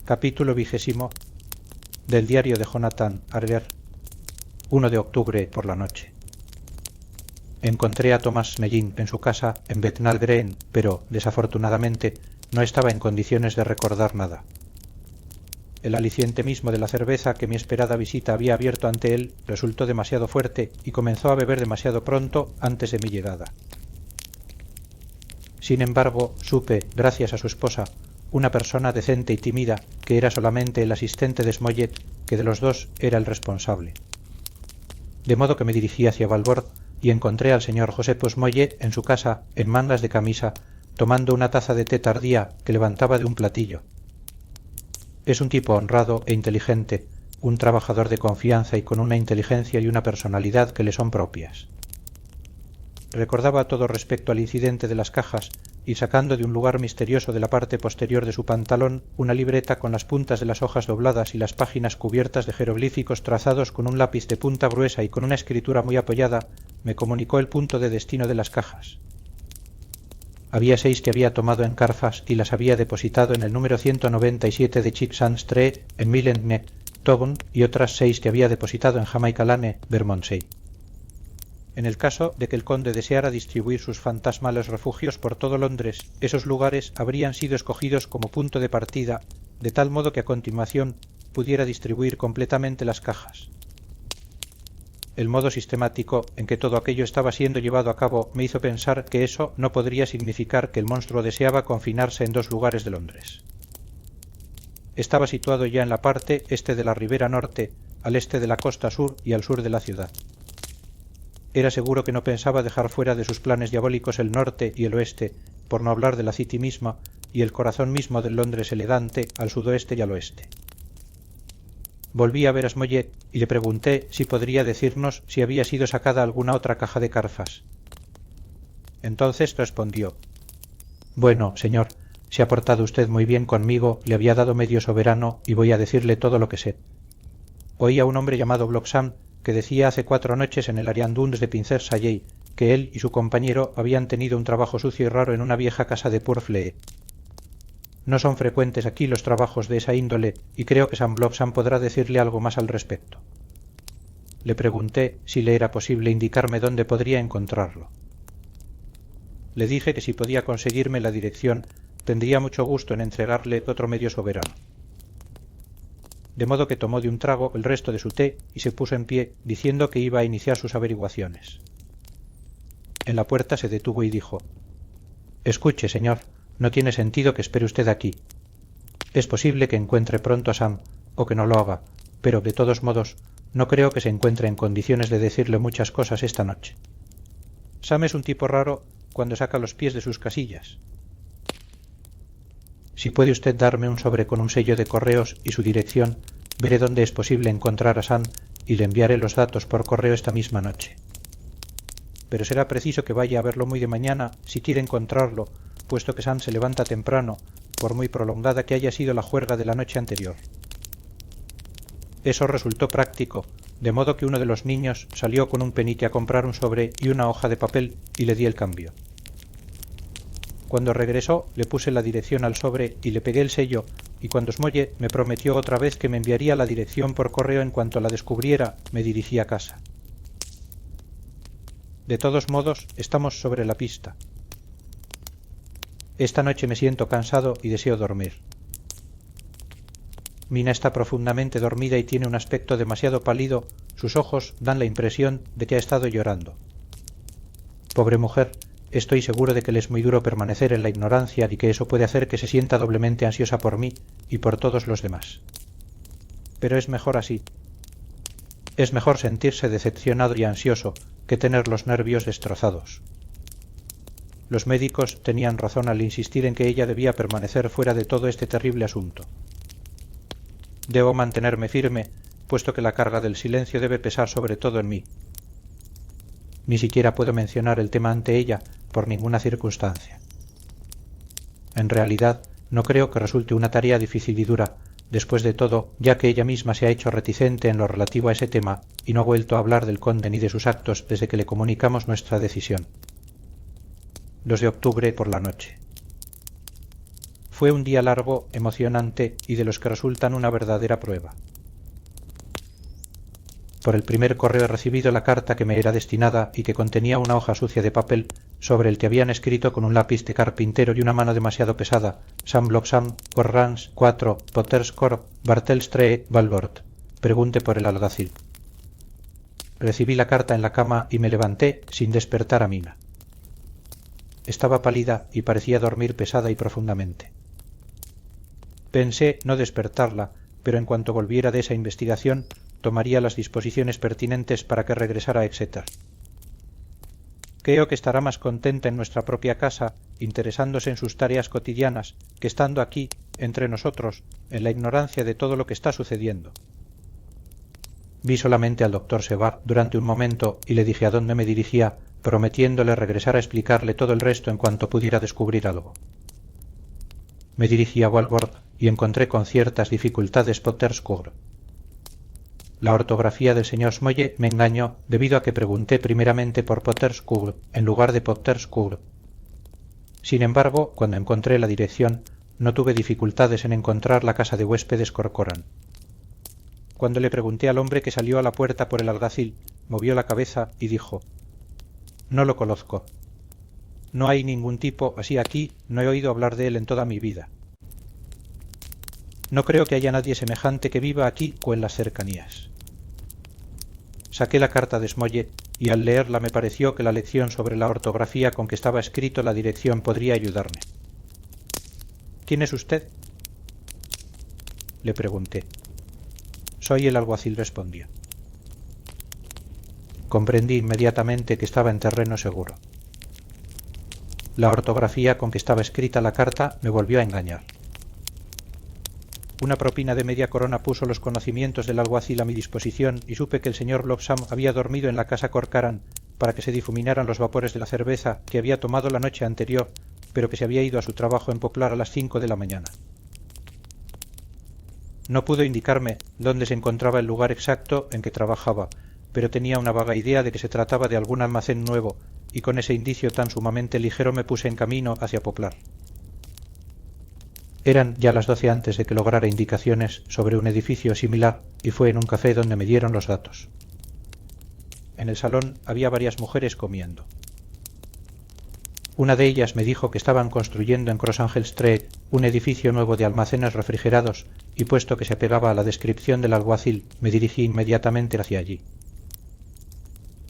Capítulo 20 del diario de Jonathan Harker, 1 de octubre por la noche. Encontré a Thomas Mellin en su casa en Bethnal Green, pero, desafortunadamente, no estaba en condiciones de recordar nada. El aliciente mismo de la cerveza que mi esperada visita había abierto ante él resultó demasiado fuerte y comenzó a beber demasiado pronto antes de mi llegada. Sin embargo, supe, gracias a su esposa, una persona decente y tímida, que era solamente el asistente de Smollett, que de los dos era el responsable. De modo que me dirigí hacia Valbord y encontré al señor Joseph Smollett en su casa, en mangas de camisa, tomando una taza de té tardía que levantaba de un platillo. Es un tipo honrado e inteligente, un trabajador de confianza y con una inteligencia y una personalidad que le son propias. Recordaba todo respecto al incidente de las cajas y sacando de un lugar misterioso de la parte posterior de su pantalón una libreta con las puntas de las hojas dobladas y las páginas cubiertas de jeroglíficos trazados con un lápiz de punta gruesa y con una escritura muy apoyada, me comunicó el punto de destino de las cajas. Había 6 que había tomado en Carfax y las había depositado en el número 197 de Chicksands Street en Millennium, Tobun, y otras 6 que había depositado en Jamaica Lane, Bermondsey. En el caso de que el conde deseara distribuir sus fantasmales refugios por todo Londres, esos lugares habrían sido escogidos como punto de partida, de tal modo que a continuación pudiera distribuir completamente las cajas. El modo sistemático en que todo aquello estaba siendo llevado a cabo me hizo pensar que eso no podría significar que el monstruo deseaba confinarse en 2 lugares de Londres. Estaba situado ya en la parte este de la ribera norte, al este de la costa sur y al sur de la ciudad. Era seguro que no pensaba dejar fuera de sus planes diabólicos el norte y el oeste, por no hablar de la City misma y el corazón mismo del Londres elegante al sudoeste y al oeste. Volví a ver a Smollett y le pregunté si podría decirnos si había sido sacada alguna otra caja de Carfax. Entonces respondió: «Bueno, señor, se ha portado usted muy bien conmigo, le había dado medio soberano y voy a decirle todo lo que sé. Oí a un hombre llamado Bloxham que decía hace 4 noches en el Arianduns de Pincer-Salley que él y su compañero habían tenido un trabajo sucio y raro en una vieja casa de Purfleet. No son frecuentes aquí los trabajos de esa índole y creo que Sam Bloxham podrá decirle algo más al respecto». Le pregunté si le era posible indicarme dónde podría encontrarlo. Le dije que si podía conseguirme la dirección tendría mucho gusto en entregarle otro medio soberano. De modo que tomó de un trago el resto de su té y se puso en pie, diciendo que iba a iniciar sus averiguaciones. En la puerta se detuvo y dijo: «Escuche, señor, no tiene sentido que espere usted aquí. Es posible que encuentre pronto a Sam, o que no lo haga, pero, de todos modos, no creo que se encuentre en condiciones de decirle muchas cosas esta noche. Sam es un tipo raro cuando saca los pies de sus casillas. Si puede usted darme un sobre con un sello de correos y su dirección, veré dónde es posible encontrar a Sam y le enviaré los datos por correo esta misma noche. Pero será preciso que vaya a verlo muy de mañana si quiere encontrarlo, puesto que Sam se levanta temprano, por muy prolongada que haya sido la juerga de la noche anterior». Eso resultó práctico, de modo que uno de los niños salió con un penique a comprar un sobre y una hoja de papel y le di el cambio. Cuando regresó le puse la dirección al sobre y le pegué el sello, y cuando Smollett me prometió otra vez que me enviaría la dirección por correo en cuanto la descubriera, me dirigí a casa. De todos modos, estamos sobre la pista. Esta noche me siento cansado y deseo dormir. Mina está profundamente dormida y tiene un aspecto demasiado pálido, sus ojos dan la impresión de que ha estado llorando. Pobre mujer, estoy seguro de que le es muy duro permanecer en la ignorancia y que eso puede hacer que se sienta doblemente ansiosa por mí y por todos los demás. Pero es mejor así. Es mejor sentirse decepcionado y ansioso que tener los nervios destrozados. Los médicos tenían razón al insistir en que ella debía permanecer fuera de todo este terrible asunto. Debo mantenerme firme, puesto que la carga del silencio debe pesar sobre todo en mí. Ni siquiera puedo mencionar el tema ante ella por ninguna circunstancia. En realidad, no creo que resulte una tarea difícil y dura, después de todo, ya que ella misma se ha hecho reticente en lo relativo a ese tema y no ha vuelto a hablar del conde ni de sus actos desde que le comunicamos nuestra decisión. 2 de octubre por la noche. Fue un día largo, emocionante y de los que resultan una verdadera prueba. Por el primer correo he recibido la carta que me era destinada y que contenía una hoja sucia de papel sobre el que habían escrito con un lápiz de carpintero y una mano demasiado pesada: Sam Bloxam, Warrans 4, Potterscore, Bartelstree, Valbord. Pregunte por el alguacil. Recibí la carta en la cama y me levanté sin despertar a Mina. Estaba pálida y parecía dormir pesada y profundamente. Pensé no despertarla, pero en cuanto volviera de esa investigación tomaría las disposiciones pertinentes para que regresara a Exeter. Creo que estará más contenta en nuestra propia casa, interesándose en sus tareas cotidianas, que estando aquí, entre nosotros, en la ignorancia de todo lo que está sucediendo. Vi solamente al doctor Sevard durante un momento y le dije a dónde me dirigía, prometiéndole regresar a explicarle todo el resto en cuanto pudiera descubrir algo. Me dirigí a Walworth y encontré con ciertas dificultades Potterscore. La ortografía del señor Smollett me engañó debido a que pregunté primeramente por Potterscore en lugar de Potterscore. Sin embargo, cuando encontré la dirección, no tuve dificultades en encontrar la casa de huéspedes Corcoran. Cuando le pregunté al hombre que salió a la puerta por el alguacil, movió la cabeza y dijo: «No lo conozco. No hay ningún tipo así aquí, no he oído hablar de él en toda mi vida. No creo que haya nadie semejante que viva aquí o en las cercanías». Saqué la carta de Smollett y al leerla me pareció que la lección sobre la ortografía con que estaba escrito la dirección podría ayudarme. «¿Quién es usted?», le pregunté. «Soy el alguacil», respondía. Comprendí inmediatamente que estaba en terreno seguro. La ortografía con que estaba escrita la carta me volvió a engañar. Una propina de media corona puso los conocimientos del alguacil a mi disposición y supe que el señor Bloxam había dormido en la casa Corcoran para que se difuminaran los vapores de la cerveza que había tomado la noche anterior, pero que se había ido a su trabajo en Poplar a las 5 de la mañana. No pudo indicarme dónde se encontraba el lugar exacto en que trabajaba, pero tenía una vaga idea de que se trataba de algún almacén nuevo, y con ese indicio tan sumamente ligero me puse en camino hacia Poplar. Eran ya las 12 antes de que lograra indicaciones sobre un edificio similar y fue en un café donde me dieron los datos. En el salón había varias mujeres comiendo. Una de ellas me dijo que estaban construyendo en Cross Angel Street un edificio nuevo de almacenes refrigerados y puesto que se apegaba a la descripción del alguacil me dirigí inmediatamente hacia allí.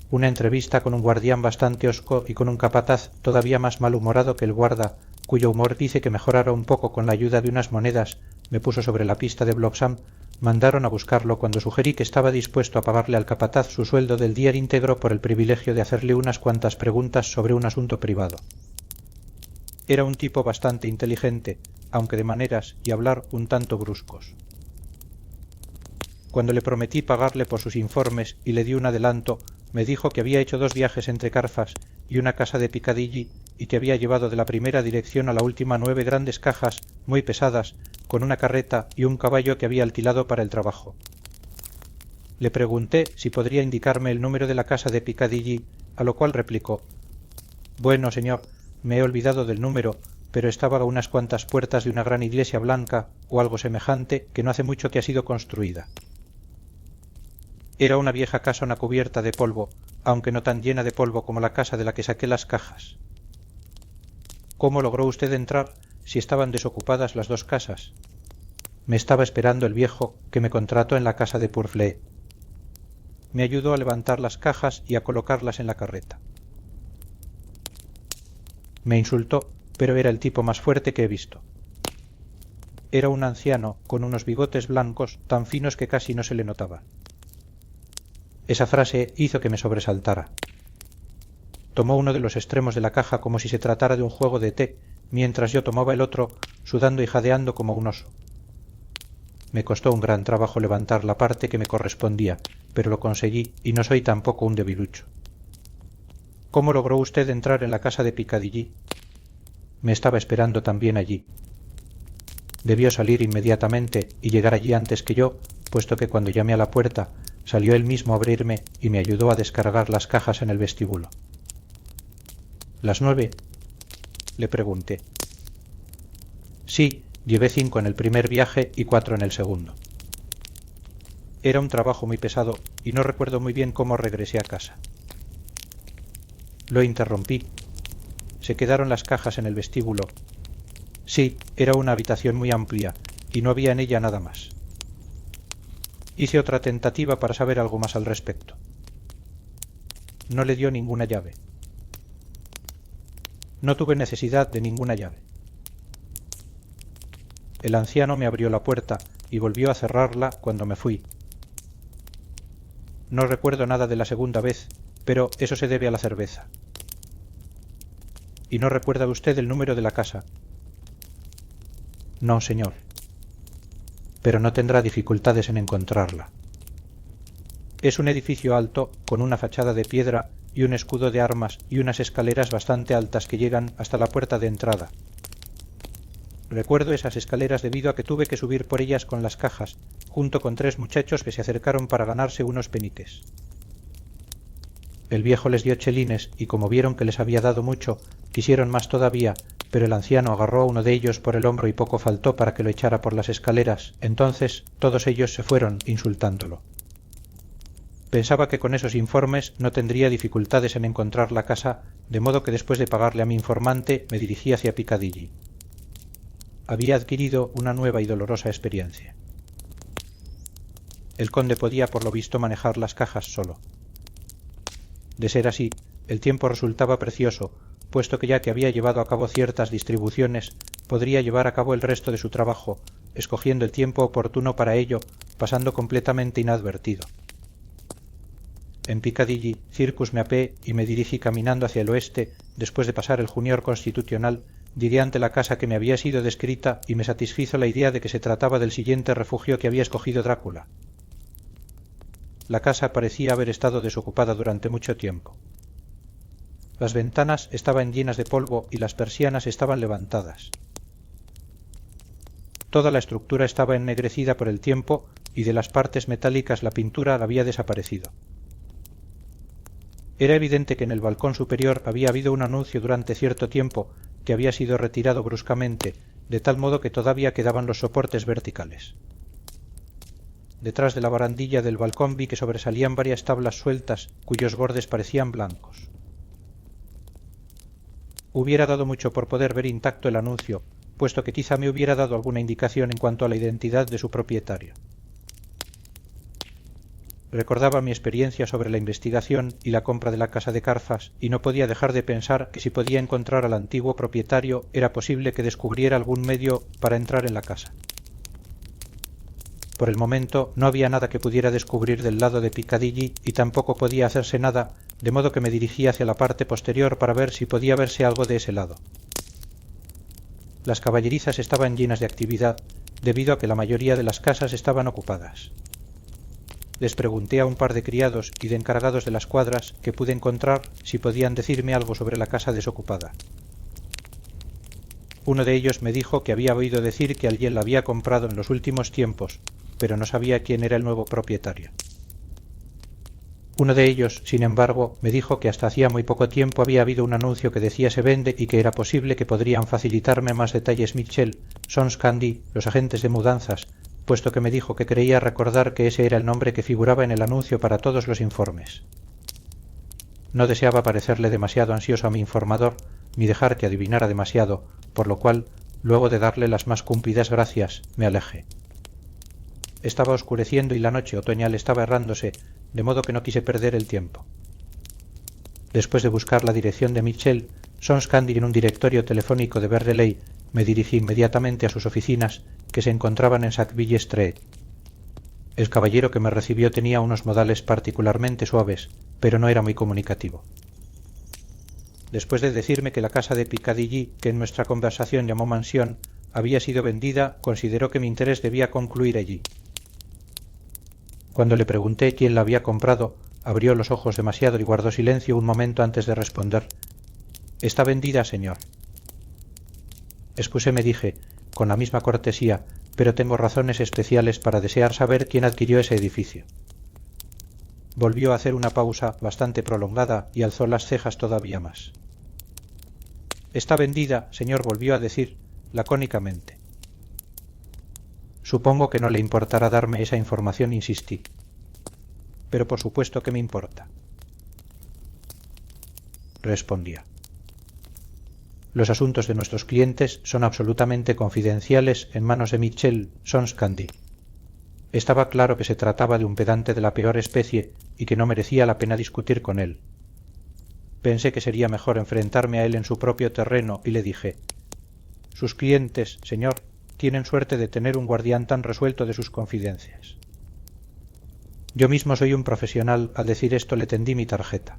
Una entrevista con un guardián bastante hosco y con un capataz todavía más malhumorado que el guarda, cuyo humor dice que mejorara un poco con la ayuda de unas monedas, me puso sobre la pista de Bloxam. Mandaron a buscarlo cuando sugerí que estaba dispuesto a pagarle al capataz su sueldo del día íntegro por el privilegio de hacerle unas cuantas preguntas sobre un asunto privado. Era un tipo bastante inteligente, aunque de maneras y hablar un tanto bruscos. Cuando le prometí pagarle por sus informes y le di un adelanto, me dijo que había hecho 2 viajes entre Carfas y una casa de Piccadilly y que había llevado de la primera dirección a la última 9 grandes cajas, muy pesadas, con una carreta y un caballo que había alquilado para el trabajo. Le pregunté si podría indicarme el número de la casa de Piccadilly, a lo cual replicó: «Bueno, señor, me he olvidado del número, pero estaba a unas cuantas puertas de una gran iglesia blanca o algo semejante que no hace mucho que ha sido construida». Era una vieja casona cubierta de polvo, aunque no tan llena de polvo como la casa de la que saqué las cajas. «¿Cómo logró usted entrar si estaban desocupadas las 2 casas?» Me estaba esperando el viejo que me contrató en la casa de Purfleet. Me ayudó a levantar las cajas y a colocarlas en la carreta. Me insultó, pero era el tipo más fuerte que he visto. Era un anciano con unos bigotes blancos tan finos que casi no se le notaban. Esa frase hizo que me sobresaltara. Tomó uno de los extremos de la caja como si se tratara de un juego de té, mientras yo tomaba el otro, sudando y jadeando como un oso. Me costó un gran trabajo levantar la parte que me correspondía, pero lo conseguí y no soy tampoco un debilucho. «¿Cómo logró usted entrar en la casa de Piccadilly?» Me estaba esperando también allí. Debió salir inmediatamente y llegar allí antes que yo, puesto que cuando llamé a la puerta, salió él mismo a abrirme y me ayudó a descargar las cajas en el vestíbulo. «¿Las 9?» le pregunté. Sí, llevé 5 en el primer viaje y 4 en el segundo. Era un trabajo muy pesado y no recuerdo muy bien cómo regresé a casa. Lo interrumpí. Se quedaron las cajas en el vestíbulo. Sí, era una habitación muy amplia y no había en ella nada más. Hice otra tentativa para saber algo más al respecto. No le dio ninguna llave. No tuve necesidad de ninguna llave. El anciano me abrió la puerta y volvió a cerrarla cuando me fui. No recuerdo nada de la segunda vez, pero eso se debe a la cerveza. ¿Y no recuerda usted el número de la casa? No, señor. Pero no tendrá dificultades en encontrarla. Es un edificio alto, con una fachada de piedra y un escudo de armas y unas escaleras bastante altas que llegan hasta la puerta de entrada. Recuerdo esas escaleras debido a que tuve que subir por ellas con las cajas, junto con 3 muchachos que se acercaron para ganarse unos peniques. El viejo les dio chelines y como vieron que les había dado mucho, quisieron más todavía, pero el anciano agarró a uno de ellos por el hombro y poco faltó para que lo echara por las escaleras. Entonces todos ellos se fueron insultándolo. Pensaba que con esos informes no tendría dificultades en encontrar la casa, de modo que después de pagarle a mi informante me dirigí hacia Piccadilly. Había adquirido una nueva y dolorosa experiencia. El conde podía por lo visto manejar las cajas solo. De ser así, el tiempo resultaba precioso, puesto que ya que había llevado a cabo ciertas distribuciones, podría llevar a cabo el resto de su trabajo, escogiendo el tiempo oportuno para ello, pasando completamente inadvertido. En Piccadilly Circus me apé y me dirigí caminando hacia el oeste, después de pasar el Junior Constitucional, llegué ante la casa que me había sido descrita y me satisfizo la idea de que se trataba del siguiente refugio que había escogido Drácula. La casa parecía haber estado desocupada durante mucho tiempo. Las ventanas estaban llenas de polvo y las persianas estaban levantadas. Toda la estructura estaba ennegrecida por el tiempo y de las partes metálicas la pintura había desaparecido. Era evidente que en el balcón superior había habido un anuncio durante cierto tiempo que había sido retirado bruscamente, de tal modo que todavía quedaban los soportes verticales. Detrás de la barandilla del balcón vi que sobresalían varias tablas sueltas cuyos bordes parecían blancos. Hubiera dado mucho por poder ver intacto el anuncio, puesto que quizá me hubiera dado alguna indicación en cuanto a la identidad de su propietario. Recordaba mi experiencia sobre la investigación y la compra de la casa de Carfas y no podía dejar de pensar que si podía encontrar al antiguo propietario era posible que descubriera algún medio para entrar en la casa. Por el momento no había nada que pudiera descubrir del lado de Piccadilly y tampoco podía hacerse nada, de modo que me dirigí hacia la parte posterior para ver si podía verse algo de ese lado. Las caballerizas estaban llenas de actividad, debido a que la mayoría de las casas estaban ocupadas. Les pregunté a un par de criados y de encargados de las cuadras que pude encontrar si podían decirme algo sobre la casa desocupada. Uno de ellos me dijo que había oído decir que alguien la había comprado en los últimos tiempos, pero no sabía quién era el nuevo propietario. Uno de ellos, sin embargo, me dijo que hasta hacía muy poco tiempo había habido un anuncio que decía se vende y que era posible que podrían facilitarme más detalles Mitchell, Sons Candy, los agentes de mudanzas, puesto que me dijo que creía recordar que ese era el nombre que figuraba en el anuncio para todos los informes. No deseaba parecerle demasiado ansioso a mi informador, ni dejar que adivinara demasiado, por lo cual, luego de darle las más cumplidas gracias, me alejé. Estaba oscureciendo y la noche otoñal estaba errándose, de modo que no quise perder el tiempo. Después de buscar la dirección de Mitchell, Sons Candy en un directorio telefónico de Berkeley, me dirigí inmediatamente a sus oficinas, que se encontraban en Sackville Street. El caballero que me recibió tenía unos modales particularmente suaves, pero no era muy comunicativo. Después de decirme que la casa de Piccadilly, que en nuestra conversación llamó mansión, había sido vendida, consideró que mi interés debía concluir allí. Cuando le pregunté quién la había comprado, abrió los ojos demasiado y guardó silencio un momento antes de responder. «Está vendida, señor». Excusé, me dije, con la misma cortesía, pero tengo razones especiales para desear saber quién adquirió ese edificio. Volvió a hacer una pausa bastante prolongada y alzó las cejas todavía más. «Está vendida», señor, volvió a decir, lacónicamente. Supongo que no le importará darme esa información, insistí. Pero por supuesto que me importa. Respondía. Los asuntos de nuestros clientes son absolutamente confidenciales en manos de Michel Sonscandy. Estaba claro que se trataba de un pedante de la peor especie y que no merecía la pena discutir con él. Pensé que sería mejor enfrentarme a él en su propio terreno y le dije: sus clientes, señor, tienen suerte de tener un guardián tan resuelto de sus confidencias. Yo mismo soy un profesional, al decir esto le tendí mi tarjeta.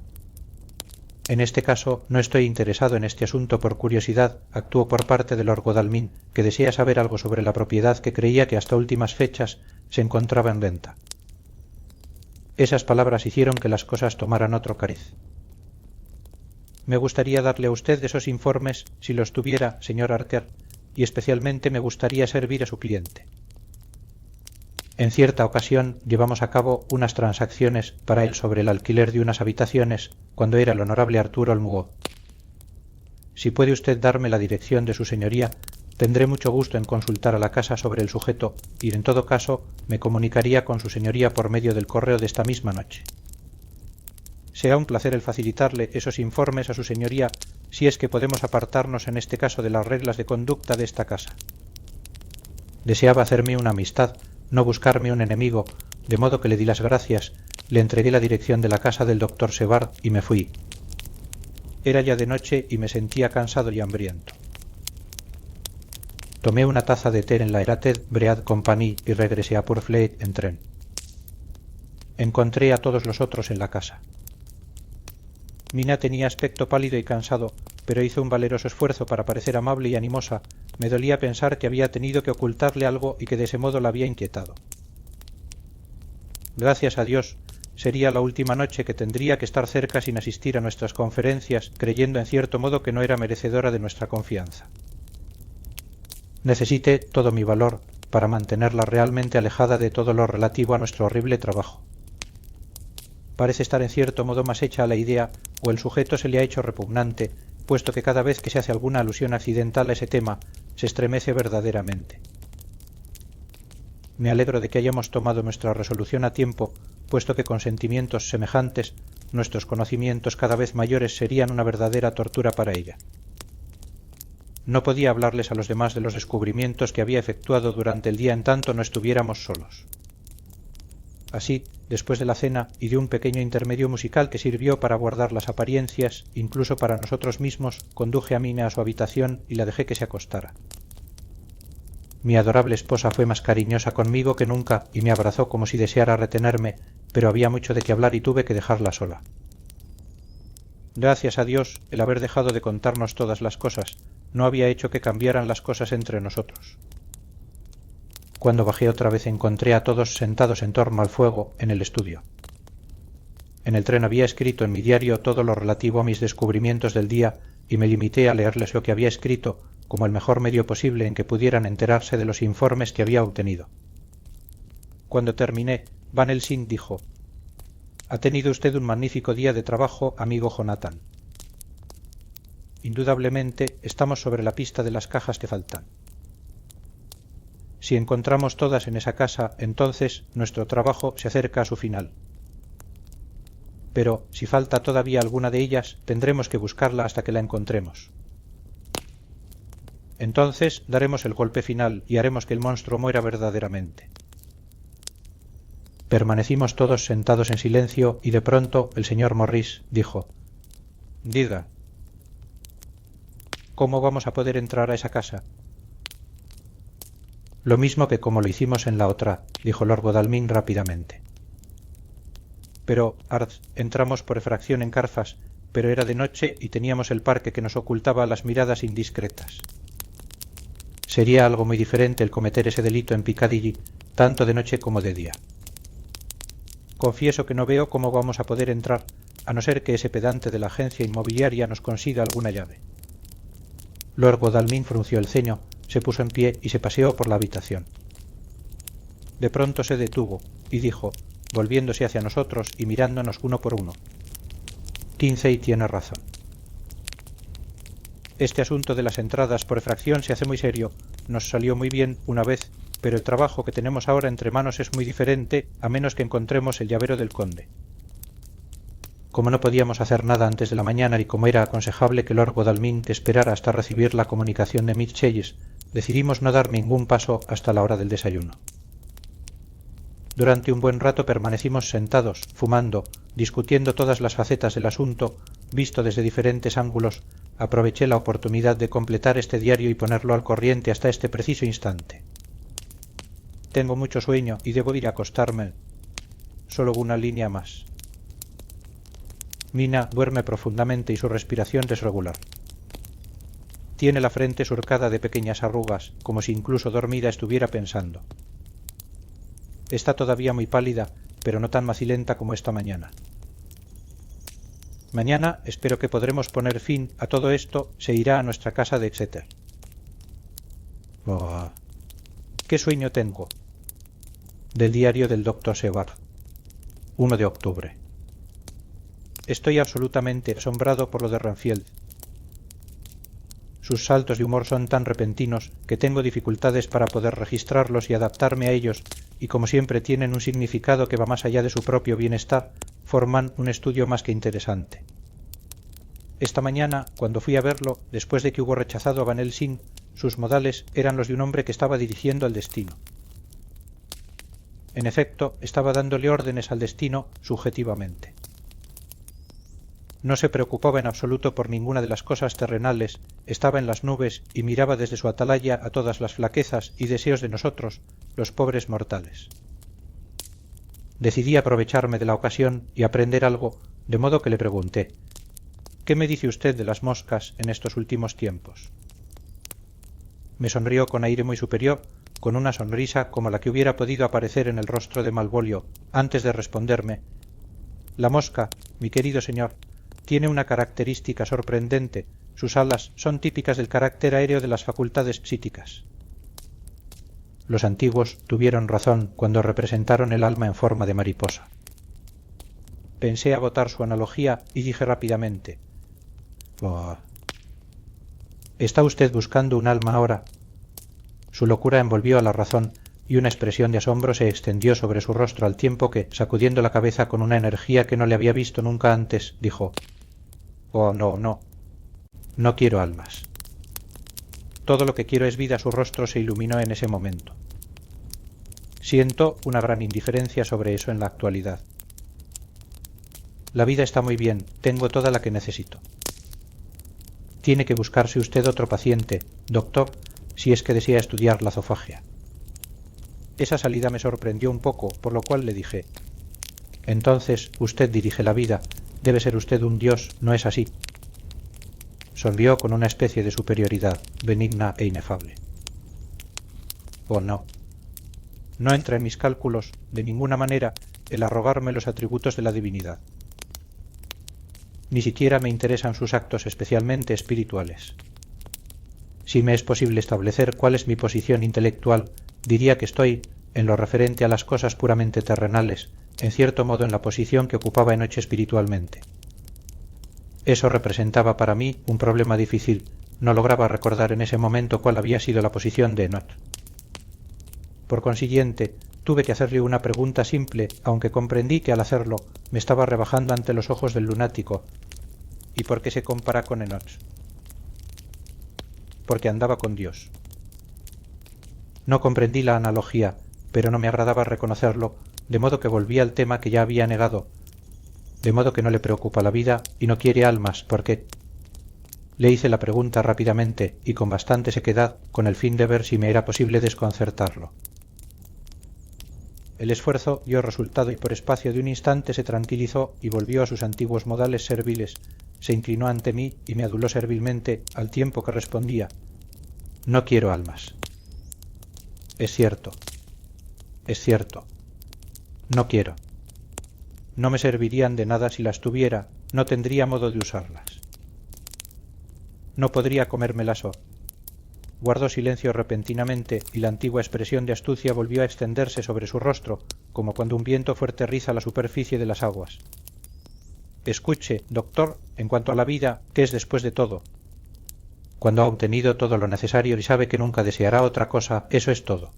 En este caso no estoy interesado en este asunto por curiosidad, actuó por parte de Lord Godalming, que desea saber algo sobre la propiedad que creía que hasta últimas fechas se encontraba en venta. Esas palabras hicieron que las cosas tomaran otro cariz. Me gustaría darle a usted esos informes si los tuviera, señor Harker, y especialmente me gustaría servir a su cliente. En cierta ocasión llevamos a cabo unas transacciones para él sobre el alquiler de unas habitaciones cuando era el honorable Arturo Olmugó. Si puede usted darme la dirección de su señoría, tendré mucho gusto en consultar a la casa sobre el sujeto y en todo caso me comunicaría con su señoría por medio del correo de esta misma noche. Será un placer el facilitarle esos informes a su señoría si es que podemos apartarnos en este caso de las reglas de conducta de esta casa. Deseaba hacerme una amistad, no buscarme un enemigo, de modo que le di las gracias, le entregué la dirección de la casa del doctor Sevard y me fui. Era ya de noche y me sentía cansado y hambriento. Tomé una taza de té en la Erated Bread Company y regresé a Purfleet en tren. Encontré a todos los otros en la casa. Mina tenía aspecto pálido y cansado, pero hizo un valeroso esfuerzo para parecer amable y animosa. Me dolía pensar que había tenido que ocultarle algo y que de ese modo la había inquietado. Gracias a Dios, sería la última noche que tendría que estar cerca sin asistir a nuestras conferencias, creyendo en cierto modo que no era merecedora de nuestra confianza. Necesité todo mi valor para mantenerla realmente alejada de todo lo relativo a nuestro horrible trabajo. Parece estar en cierto modo más hecha a la idea, o el sujeto se le ha hecho repugnante, puesto que cada vez que se hace alguna alusión accidental a ese tema, se estremece verdaderamente. Me alegro de que hayamos tomado nuestra resolución a tiempo, puesto que con sentimientos semejantes, nuestros conocimientos cada vez mayores serían una verdadera tortura para ella. No podía hablarles a los demás de los descubrimientos que había efectuado durante el día en tanto no estuviéramos solos. Así, después de la cena y de un pequeño intermedio musical que sirvió para guardar las apariencias, incluso para nosotros mismos, conduje a Mina a su habitación y la dejé que se acostara. Mi adorable esposa fue más cariñosa conmigo que nunca y me abrazó como si deseara retenerme, pero había mucho de qué hablar y tuve que dejarla sola. Gracias a Dios, el haber dejado de contarnos todas las cosas no había hecho que cambiaran las cosas entre nosotros. Cuando bajé otra vez encontré a todos sentados en torno al fuego en el estudio. En el tren había escrito en mi diario todo lo relativo a mis descubrimientos del día y me limité a leerles lo que había escrito como el mejor medio posible en que pudieran enterarse de los informes que había obtenido. Cuando terminé, Van Helsing dijo: «Ha tenido usted un magnífico día de trabajo, amigo Jonathan. Indudablemente estamos sobre la pista de las cajas que faltan. Si encontramos todas en esa casa, entonces nuestro trabajo se acerca a su final. Pero si falta todavía alguna de ellas, tendremos que buscarla hasta que la encontremos. Entonces daremos el golpe final y haremos que el monstruo muera verdaderamente». Permanecimos todos sentados en silencio y de pronto el señor Morris dijo: «Diga, ¿cómo vamos a poder entrar a esa casa?» «Lo mismo que como lo hicimos en la otra», dijo Lord Godalming rápidamente. «Pero, Arth, entramos por efracción en Carfax, pero era de noche y teníamos el parque que nos ocultaba las miradas indiscretas. Sería algo muy diferente el cometer ese delito en Piccadilly, tanto de noche como de día. Confieso que no veo cómo vamos a poder entrar, a no ser que ese pedante de la agencia inmobiliaria nos consiga alguna llave». Lord Godalming frunció el ceño, se puso en pie y se paseó por la habitación. De pronto se detuvo y dijo, volviéndose hacia nosotros y mirándonos uno por uno: «Kinsey tiene razón. Este asunto de las entradas por efracción se hace muy serio. Nos salió muy bien una vez pero el trabajo que tenemos ahora entre manos es muy diferente a menos que encontremos el llavero del conde. Como no podíamos hacer nada antes de la mañana y como era aconsejable que Lord Godalming esperara hasta recibir la comunicación de Miss Chelles, decidimos no dar ningún paso hasta la hora del desayuno. Durante un buen rato permanecimos sentados, fumando, discutiendo todas las facetas del asunto, visto desde diferentes ángulos. Aproveché la oportunidad de completar este diario y ponerlo al corriente hasta este preciso instante. Tengo mucho sueño y debo ir a acostarme. Solo una línea más. Mina duerme profundamente y su respiración es regular. Tiene la frente surcada de pequeñas arrugas, como si incluso dormida estuviera pensando. Está todavía muy pálida, pero no tan macilenta como esta mañana. Mañana espero que podremos poner fin a todo esto. Se irá a nuestra casa de Exeter. Oh, ¿qué sueño tengo? Del diario del doctor Seward, 1 de octubre. Estoy absolutamente asombrado por lo de Renfield. Sus saltos de humor son tan repentinos que tengo dificultades para poder registrarlos y adaptarme a ellos, y como siempre tienen un significado que va más allá de su propio bienestar, forman un estudio más que interesante. Esta mañana, cuando fui a verlo, después de que hubo rechazado a Van Helsing, sus modales eran los de un hombre que estaba dirigiendo al destino. En efecto, estaba dándole órdenes al destino subjetivamente. No se preocupaba en absoluto por ninguna de las cosas terrenales, estaba en las nubes y miraba desde su atalaya a todas las flaquezas y deseos de nosotros, los pobres mortales. Decidí aprovecharme de la ocasión y aprender algo, de modo que le pregunté: ¿qué me dice usted de las moscas en estos últimos tiempos? Me sonrió con aire muy superior, con una sonrisa como la que hubiera podido aparecer en el rostro de Malvolio, antes de responderme: la mosca, mi querido señor, tiene una característica sorprendente. Sus alas son típicas del carácter aéreo de las facultades psíquicas. Los antiguos tuvieron razón cuando representaron el alma en forma de mariposa. Pensé agotar su analogía y dije rápidamente: «Oh, ¿está usted buscando un alma ahora?» Su locura envolvió a la razón y una expresión de asombro se extendió sobre su rostro al tiempo que, sacudiendo la cabeza con una energía que no le había visto nunca antes, dijo: «Oh, no, no. No quiero almas. Todo lo que quiero es vida». Su rostro se iluminó en ese momento. Siento una gran indiferencia sobre eso en la actualidad. La vida está muy bien, tengo toda la que necesito. Tiene que buscarse usted otro paciente, doctor, si es que desea estudiar la zoofagia. Esa salida me sorprendió un poco, por lo cual le dije: entonces usted dirige la vida, debe ser usted un dios, ¿no es así? Sonrió con una especie de superioridad, benigna e inefable. Oh, no. No entra en mis cálculos, de ninguna manera, el arrogarme los atributos de la divinidad. Ni siquiera me interesan sus actos especialmente espirituales. Si me es posible establecer cuál es mi posición intelectual, diría que estoy, en lo referente a las cosas puramente terrenales, en cierto modo en la posición que ocupaba anoche espiritualmente. Eso representaba para mí un problema difícil. No lograba recordar en ese momento cuál había sido la posición de Enoch. Por consiguiente, tuve que hacerle una pregunta simple, aunque comprendí que al hacerlo me estaba rebajando ante los ojos del lunático. ¿Y por qué se compara con Enoch? Porque andaba con Dios. No comprendí la analogía, pero no me agradaba reconocerlo, de modo que volví al tema que ya había negado. De modo que no le preocupa la vida y no quiere almas, ¿por qué? Le hice la pregunta rápidamente y con bastante sequedad, con el fin de ver si me era posible desconcertarlo. El esfuerzo dio resultado y por espacio de un instante se tranquilizó y volvió a sus antiguos modales serviles, se inclinó ante mí y me aduló servilmente al tiempo que respondía: no quiero almas. Es cierto, no quiero. No me servirían de nada si las tuviera, no tendría modo de usarlas. No podría comérmelas. Guardó silencio repentinamente y la antigua expresión de astucia volvió a extenderse sobre su rostro, como cuando un viento fuerte riza la superficie de las aguas. Escuche, doctor, en cuanto a la vida, ¿qué es después de todo? Cuando ha obtenido todo lo necesario y sabe que nunca deseará otra cosa, eso es todo.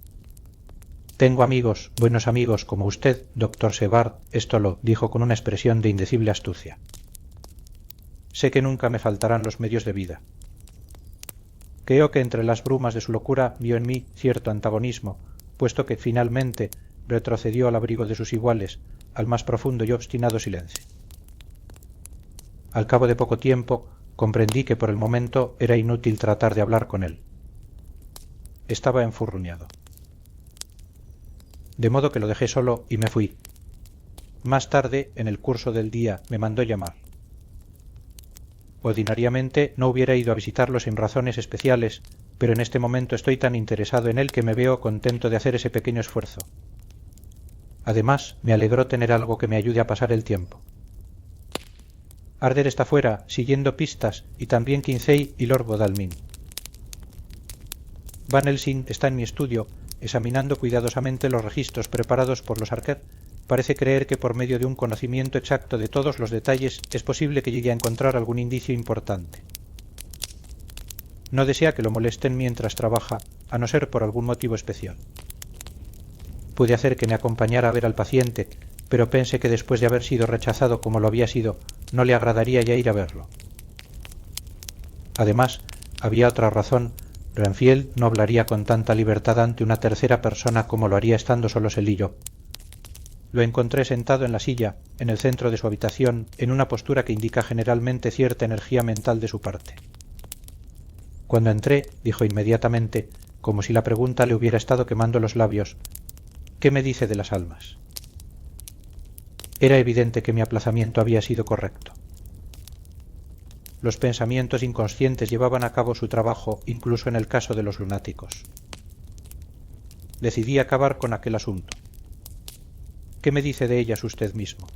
Tengo amigos, buenos amigos, como usted, doctor Sebard, esto lo dijo con una expresión de indecible astucia. Sé que nunca me faltarán los medios de vida. Creo que entre las brumas de su locura vio en mí cierto antagonismo, puesto que finalmente retrocedió al abrigo de sus iguales, al más profundo y obstinado silencio. Al cabo de poco tiempo comprendí que por el momento era inútil tratar de hablar con él. Estaba enfurruñado. De modo que lo dejé solo y me fui. Más tarde, en el curso del día, me mandó llamar. Ordinariamente no hubiera ido a visitarlo sin razones especiales, pero en este momento estoy tan interesado en él que me veo contento de hacer ese pequeño esfuerzo. Además, me alegró tener algo que me ayude a pasar el tiempo. Arder está fuera, siguiendo pistas, y también Quincey y Lord Godalming. Van Helsing está en mi estudio, examinando cuidadosamente los registros preparados por los Arquer. Parece creer que por medio de un conocimiento exacto de todos los detalles es posible que llegue a encontrar algún indicio importante. No desea que lo molesten mientras trabaja, a no ser por algún motivo especial. Pude hacer que me acompañara a ver al paciente, pero pensé que después de haber sido rechazado como lo había sido, no le agradaría ya ir a verlo. Además, había otra razón. Renfield no hablaría con tanta libertad ante una tercera persona como lo haría estando solos él y yo. Lo encontré sentado en la silla, en el centro de su habitación, en una postura que indica generalmente cierta energía mental de su parte. Cuando entré, dijo inmediatamente, como si la pregunta le hubiera estado quemando los labios: ¿qué me dice de las almas? Era evidente que mi aplazamiento había sido correcto. Los pensamientos inconscientes llevaban a cabo su trabajo incluso en el caso de los lunáticos. Decidí acabar con aquel asunto. ¿Qué me dice de ellas usted mismo?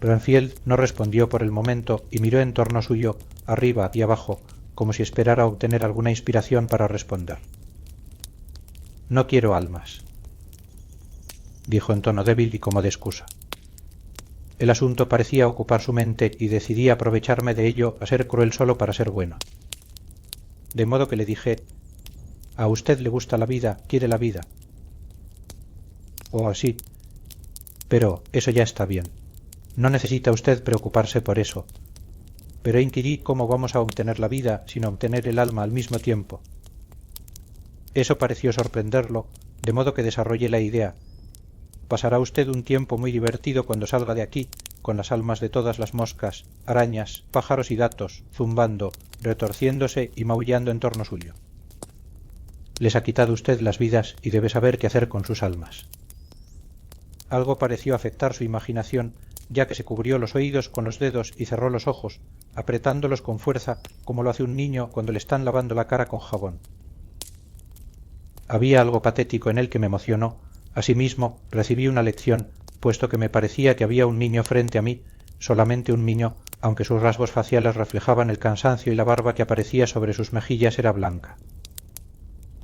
Renfield no respondió por el momento y miró en torno suyo, arriba y abajo, como si esperara obtener alguna inspiración para responder. No quiero almas, dijo en tono débil y como de excusa. El asunto parecía ocupar su mente y decidí aprovecharme de ello a ser cruel solo para ser bueno. De modo que le dije: a usted le gusta la vida, quiere la vida. Oh, sí. Pero eso ya está bien. No necesita usted preocuparse por eso. Pero inquirí cómo vamos a obtener la vida sin obtener el alma al mismo tiempo. Eso pareció sorprenderlo, de modo que desarrollé la idea. Pasará usted un tiempo muy divertido cuando salga de aquí, con las almas de todas las moscas, arañas, pájaros y datos, zumbando, retorciéndose y maullando en torno suyo. Les ha quitado usted las vidas y debe saber qué hacer con sus almas. Algo pareció afectar su imaginación, ya que se cubrió los oídos con los dedos y cerró los ojos, apretándolos con fuerza como lo hace un niño cuando le están lavando la cara con jabón. Había algo patético en él que me emocionó. Asimismo, recibí una lección, puesto que me parecía que había un niño frente a mí, solamente un niño, aunque sus rasgos faciales reflejaban el cansancio y la barba que aparecía sobre sus mejillas era blanca.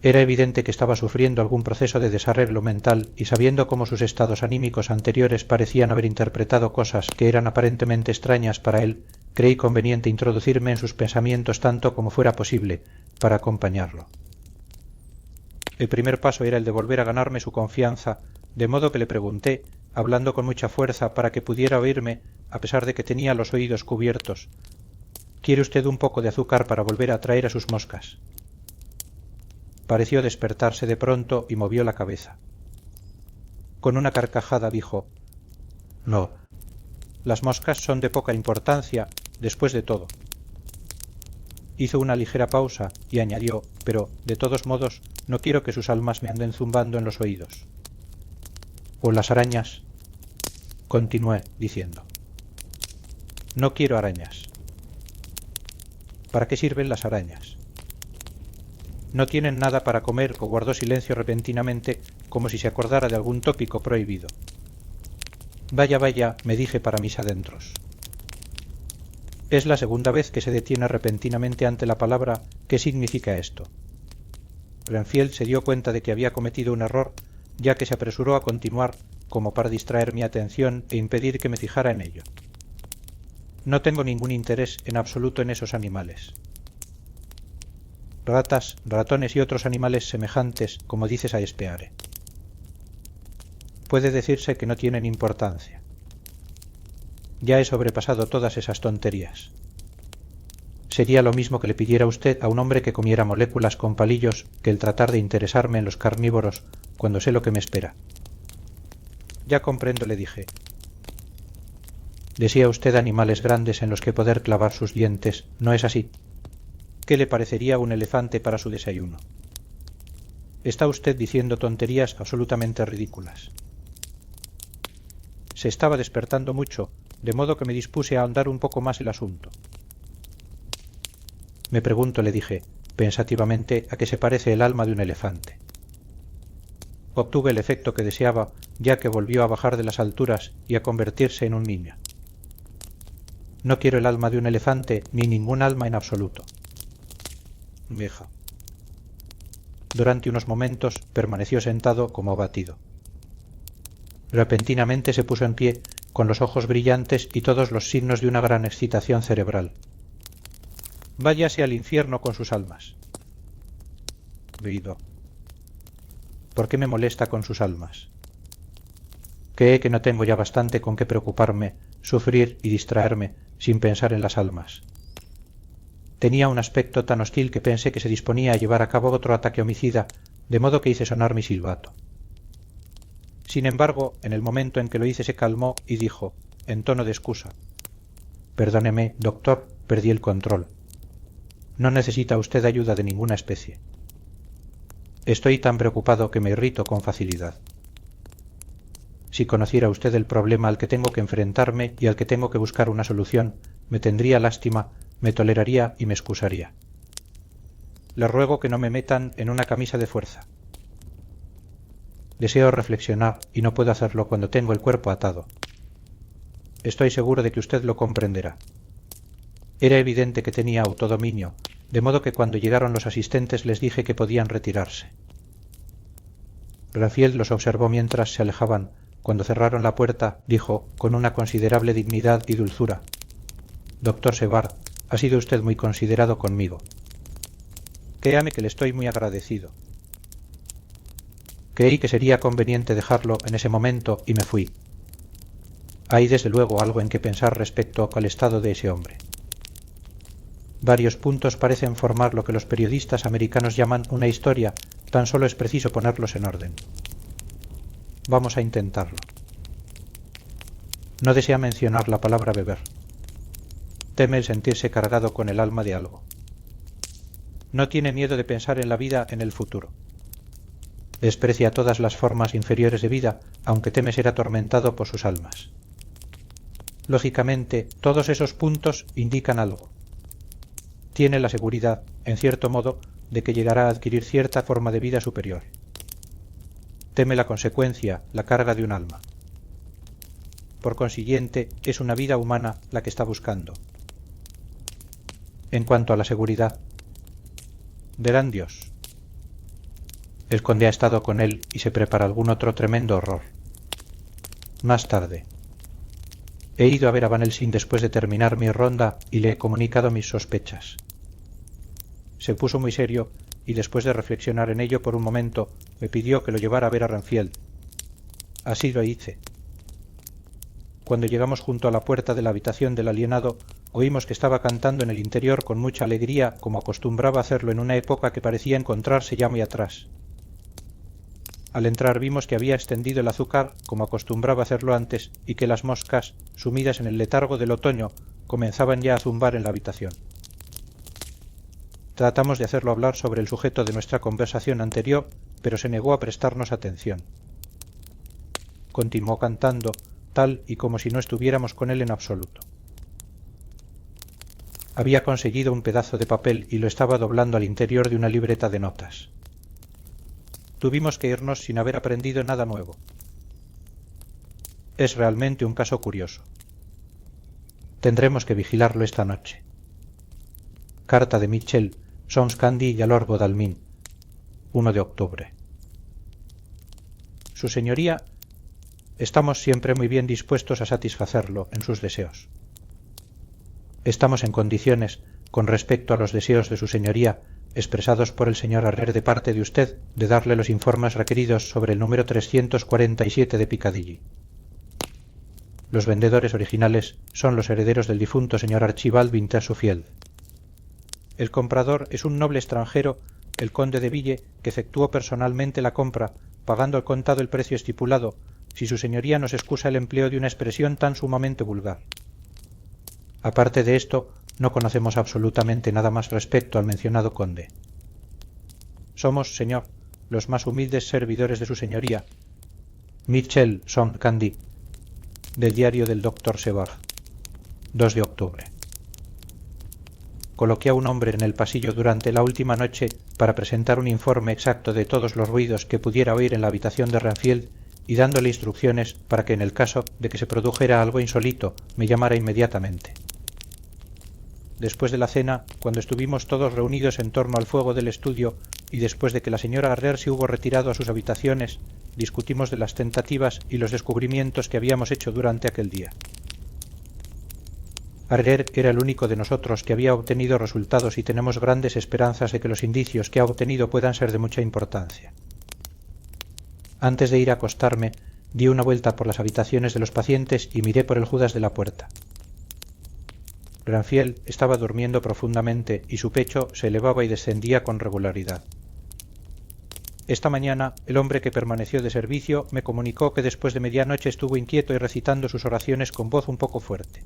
Era evidente que estaba sufriendo algún proceso de desarreglo mental y sabiendo cómo sus estados anímicos anteriores parecían haber interpretado cosas que eran aparentemente extrañas para él, creí conveniente introducirme en sus pensamientos tanto como fuera posible, para acompañarlo. El primer paso era el de volver a ganarme su confianza, de modo que le pregunté, hablando con mucha fuerza para que pudiera oírme, a pesar de que tenía los oídos cubiertos: ¿quiere usted un poco de azúcar para volver a traer a sus moscas? Pareció despertarse de pronto y movió la cabeza. Con una carcajada dijo: no, las moscas son de poca importancia, después de todo. Hizo una ligera pausa y añadió: pero, de todos modos, no quiero que sus almas me anden zumbando en los oídos. O las arañas. Continué diciendo: no quiero arañas. ¿Para qué sirven las arañas? No tienen nada para comer. O guardó silencio repentinamente, como si se acordara de algún tópico prohibido. Vaya, vaya, me dije para mis adentros. Es la segunda vez que se detiene repentinamente ante la palabra. ¿Qué significa esto? Renfield se dio cuenta de que había cometido un error, ya que se apresuró a continuar, como para distraer mi atención e impedir que me fijara en ello. No tengo ningún interés en absoluto en esos animales. ratas, ratones y otros animales semejantes, como dice Saespeare. Puede decirse que no tienen importancia. Ya he sobrepasado todas esas tonterías. Sería lo mismo que le pidiera usted a un hombre que comiera moléculas con palillos que el tratar de interesarme en los carnívoros cuando sé lo que me espera. Ya comprendo, le dije. Desea usted animales grandes en los que poder clavar sus dientes, ¿no es así? ¿Qué le parecería un elefante para su desayuno? Está usted diciendo tonterías absolutamente ridículas. Se estaba despertando mucho, de modo que me dispuse a ahondar un poco más el asunto. Me pregunto, le dije, pensativamente, a qué se parece el alma de un elefante. Obtuve el efecto que deseaba, ya que volvió a bajar de las alturas y a convertirse en un niño. No quiero el alma de un elefante ni ningún alma en absoluto. Vieja. Durante unos momentos permaneció sentado como abatido. Repentinamente se puso en pie, con los ojos brillantes y todos los signos de una gran excitación cerebral. Váyase al infierno con sus almas. Oído. ¿Por qué me molesta con sus almas? ¿Cree que no tengo ya bastante con qué preocuparme, sufrir y distraerme, sin pensar en las almas? Tenía un aspecto tan hostil que pensé que se disponía a llevar a cabo otro ataque homicida, de modo que hice sonar mi silbato. Sin embargo, en el momento en que lo hice se calmó y dijo, en tono de excusa: «Perdóneme, doctor, perdí el control. No necesita usted ayuda de ninguna especie. Estoy tan preocupado que me irrito con facilidad. Si conociera usted el problema al que tengo que enfrentarme y al que tengo que buscar una solución, me tendría lástima, me toleraría y me excusaría. Le ruego que no me metan en una camisa de fuerza. Deseo reflexionar y no puedo hacerlo cuando tengo el cuerpo atado. Estoy seguro de que usted lo comprenderá. Era evidente que tenía autodominio, de modo que cuando llegaron los asistentes les dije que podían retirarse. Rafael los observó mientras se alejaban. Cuando cerraron la puerta, dijo, con una considerable dignidad y dulzura: «Doctor Sevard, ha sido usted muy considerado conmigo. Créame que le estoy muy agradecido». Creí que sería conveniente dejarlo en ese momento y me fui. Hay desde luego algo en que pensar respecto al estado de ese hombre. Varios puntos parecen formar lo que los periodistas americanos llaman una historia, tan solo es preciso ponerlos en orden. Vamos a intentarlo. No desea mencionar la palabra beber. Teme el sentirse cargado con el alma de algo. No tiene miedo de pensar en la vida en el futuro. Desprecia todas las formas inferiores de vida, aunque teme ser atormentado por sus almas. Lógicamente, todos esos puntos indican algo. Tiene la seguridad, en cierto modo, de que llegará a adquirir cierta forma de vida superior. Teme la consecuencia, la carga de un alma. Por consiguiente, es una vida humana la que está buscando. En cuanto a la seguridad, verán Dios. El conde ha estado con él y se prepara algún otro tremendo horror. Más tarde. He ido a ver a Van Helsing después de terminar mi ronda y le he comunicado mis sospechas. Se puso muy serio y después de reflexionar en ello por un momento me pidió que lo llevara a ver a Renfield. Así lo hice. Cuando llegamos junto a la puerta de la habitación del alienado, oímos que estaba cantando en el interior con mucha alegría, como acostumbraba hacerlo en una época que parecía encontrarse ya muy atrás. Al entrar vimos que había extendido el azúcar, como acostumbraba hacerlo antes, y que las moscas, sumidas en el letargo del otoño, comenzaban ya a zumbar en la habitación. Tratamos de hacerlo hablar sobre el sujeto de nuestra conversación anterior, pero se negó a prestarnos atención. Continuó cantando, tal y como si no estuviéramos con él en absoluto. Había conseguido un pedazo de papel y lo estaba doblando al interior de una libreta de notas. Tuvimos que irnos sin haber aprendido nada nuevo. Es realmente un caso curioso. Tendremos que vigilarlo esta noche. Carta de Mitchell, Somscandy y a Lord Godalming, 1 de octubre. Su señoría, estamos siempre muy bien dispuestos a satisfacerlo en sus deseos. Estamos en condiciones, con respecto a los deseos de su señoría, expresados por el señor Harrer de parte de usted, de darle los informes requeridos sobre el número 347 de Piccadilly. Los vendedores originales son los herederos del difunto señor Archibald Wintersufield. El comprador es un noble extranjero, el conde de Ville, que efectuó personalmente la compra, pagando al contado el precio estipulado, si su señoría nos excusa el empleo de una expresión tan sumamente vulgar. Aparte de esto, no conocemos absolutamente nada más respecto al mencionado conde. Somos, señor, los más humildes servidores de su señoría. Mitchell Son Candy, del diario del doctor Sevard, 2 de octubre. Coloqué a un hombre en el pasillo durante la última noche para presentar un informe exacto de todos los ruidos que pudiera oír en la habitación de Renfield y dándole instrucciones para que en el caso de que se produjera algo insólito me llamara inmediatamente. Después de la cena, cuando estuvimos todos reunidos en torno al fuego del estudio y después de que la señora Harrer se hubo retirado a sus habitaciones, discutimos de las tentativas y los descubrimientos que habíamos hecho durante aquel día. Harrer era el único de nosotros que había obtenido resultados y tenemos grandes esperanzas de que los indicios que ha obtenido puedan ser de mucha importancia. Antes de ir a acostarme, di una vuelta por las habitaciones de los pacientes y miré por el judas de la puerta. Renfield estaba durmiendo profundamente y su pecho se elevaba y descendía con regularidad. Esta mañana el hombre que permaneció de servicio me comunicó que después de medianoche estuvo inquieto y recitando sus oraciones con voz un poco fuerte.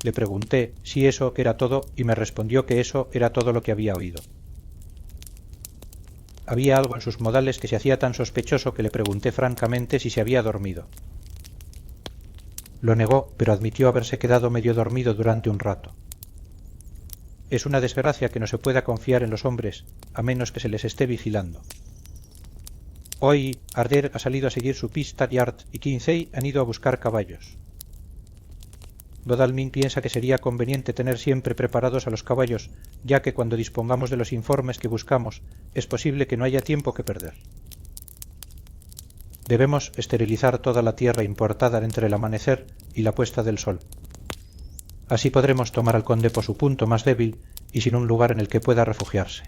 Le pregunté si eso era todo y me respondió que eso era todo lo que había oído. Había algo en sus modales que se hacía tan sospechoso que le pregunté francamente si se había dormido. Lo negó, pero admitió haberse quedado medio dormido durante un rato. Es una desgracia que no se pueda confiar en los hombres, a menos que se les esté vigilando. Hoy Harrer ha salido a seguir su pista y Art y Kinsey han ido a buscar caballos. Godalming piensa que sería conveniente tener siempre preparados a los caballos, ya que cuando dispongamos de los informes que buscamos, es posible que no haya tiempo que perder. Debemos esterilizar toda la tierra importada entre el amanecer y la puesta del sol. Así podremos tomar al conde por su punto más débil y sin un lugar en el que pueda refugiarse.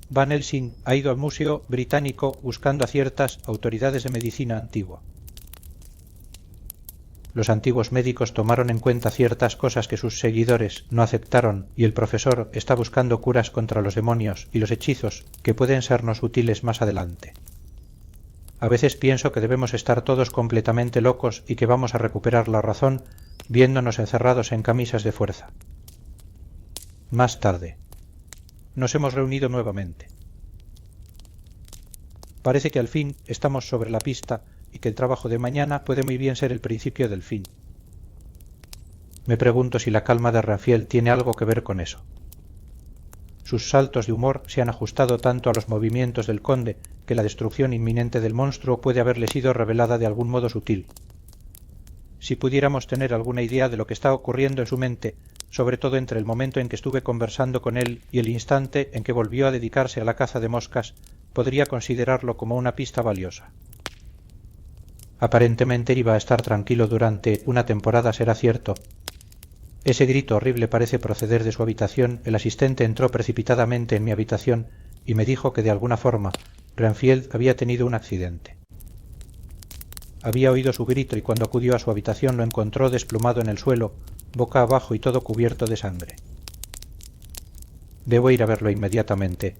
Van Helsing ha ido al Museo Británico buscando a ciertas autoridades de medicina antigua. Los antiguos médicos tomaron en cuenta ciertas cosas que sus seguidores no aceptaron y el profesor está buscando curas contra los demonios y los hechizos que pueden sernos útiles más adelante. A veces pienso que debemos estar todos completamente locos y que vamos a recuperar la razón viéndonos encerrados en camisas de fuerza. Más tarde. Nos hemos reunido nuevamente. Parece que al fin estamos sobre la pista y que el trabajo de mañana puede muy bien ser el principio del fin. Me pregunto si la calma de Renfield tiene algo que ver con eso. Sus saltos de humor se han ajustado tanto a los movimientos del conde que la destrucción inminente del monstruo puede haberle sido revelada de algún modo sutil. Si pudiéramos tener alguna idea de lo que está ocurriendo en su mente, sobre todo entre el momento en que estuve conversando con él y el instante en que volvió a dedicarse a la caza de moscas, podría considerarlo como una pista valiosa. Aparentemente iba a estar tranquilo durante una temporada, será cierto. Ese grito horrible parece proceder de su habitación. El asistente entró precipitadamente en mi habitación y me dijo que de alguna forma Renfield había tenido un accidente. Había oído su grito y cuando acudió a su habitación lo encontró desplumado en el suelo, boca abajo y todo cubierto de sangre. Debo ir a verlo inmediatamente,